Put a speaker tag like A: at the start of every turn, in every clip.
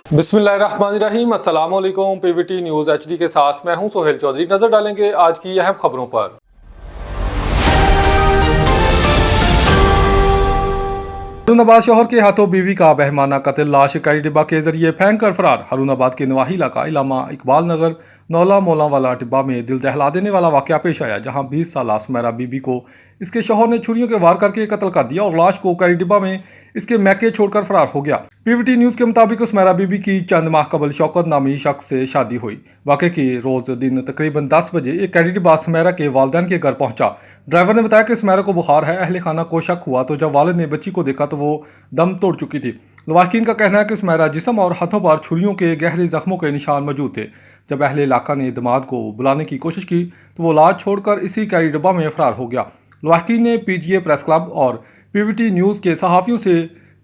A: बिस्मिल्लाहिर्रहमानिर्रहीम, अस्सलाम वालेकुम। पीवीटी न्यूज़ एचडी के साथ मैं हूं सोहेल चौधरी। नजर डालेंगे आज की अहम खबरों पर। हारूनाबाद शोहर के हाथों बीवी का बहमाना कत्ल, लाश कैरी डिब्बा के जरिए फेंक कर फरार। हारूनाबाद के नवाही इलाका इलामा इकबाल नगर नौला मोला वाला डिब्बा में दिल दहला देने वाला वाकया पेश आया, जहां 20 साल सुमेरा बीबी को इसके शोहर ने छुरियों के वार करके कत्ल कर दिया और लाश को कैरी डिब्बा में इसके मैके छोड़कर फरार हो गया। पीवीटी न्यूज के मुताबिक सुमेरा बीबी की चंद माह कबल शौकत नामी शख्स से शादी हुई। वाकये की रोज दिन तकरीबन 10 बजे एक कैरी डिब्बा सुमेरा के वालिदैन के घर पहुंचा। ड्राइवर ने बताया कि सुमेरा को बुखार है। अहले खाना को शक हुआ तो जब वालिद ने बच्ची को देखा तो वो दम तोड़ चुकी थी। लवाकिन का कहना है कि सुमेरा जिस्म और हाथों पर छुरियों के गहरे जख्मों के निशान मौजूद थे। जब अहले इलाका ने दमाद को बुलाने की कोशिश की तो वो लाश छोड़कर इसी कैरी डिब्बा में फरार हो गया। लवाकिन ने पीजीए प्रेस क्लब और पीवीटी न्यूज़ के सहाफ़ियों से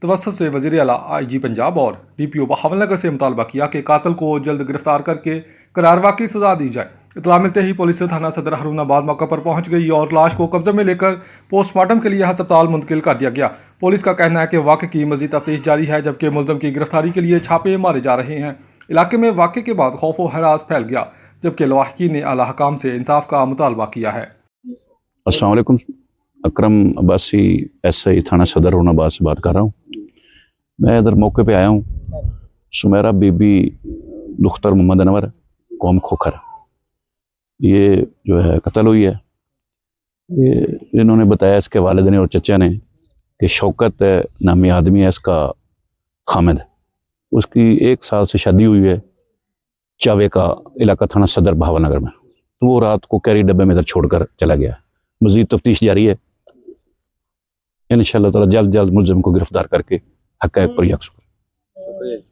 A: तवस्सुत से वज़ीर आला आईजी पंजाब और डीपीओ बहावलनगर से मुतालबा किया कि कातिल को जल्द गिरफ्तार करके करारवा की सजा दी जाए। इतला मिलते ही पुलिस थाना सदर हारूनाबाद मौके पर पहुंच गई और लाश को कब्जे में लेकर पोस्टमार्टम के लिए अस्पताल मुंतकिल कर दिया गया। पुलिस का कहना है कि वाक़े की मज़ीद तफ्तीश जारी है, जबकि मुलज़म की गिरफ्तारी के लिए छापे मारे जा रहे हैं। इलाके में वाक़े के बाद खौफ व हरास फैल गया, जबकि लवाहकीन ने आला हकाम से इंसाफ का मुतालबा किया है।
B: अस्सलाम वालेकुम, अकरम अब्बासी एसआई थाना सदर हारूनाबाद से बात कर रहा हूँ। मैं इधर मौके पे आया हूँ। सुमेरा बीबी लुख्तर मोहम्मद अनवर कौम खोखर, ये जो है कत्ल हुई है। ये इन्होंने बताया इसके वालिदैन और चचा ने कि शौकत नामी आदमी है इसका खामिद, उसकी 1 साल से शादी हुई है चावे का इलाका थाना सदर बहावलनगर में। तो वो रात को कैरी डब्बे में इधर छोड़कर चला गया। मज़ीद तफ्तीश जारी है। इंशाअल्लाह ताला जल्द मुलज़िम को गिरफ्तार करके हक़ाइक़ पर यकसुर।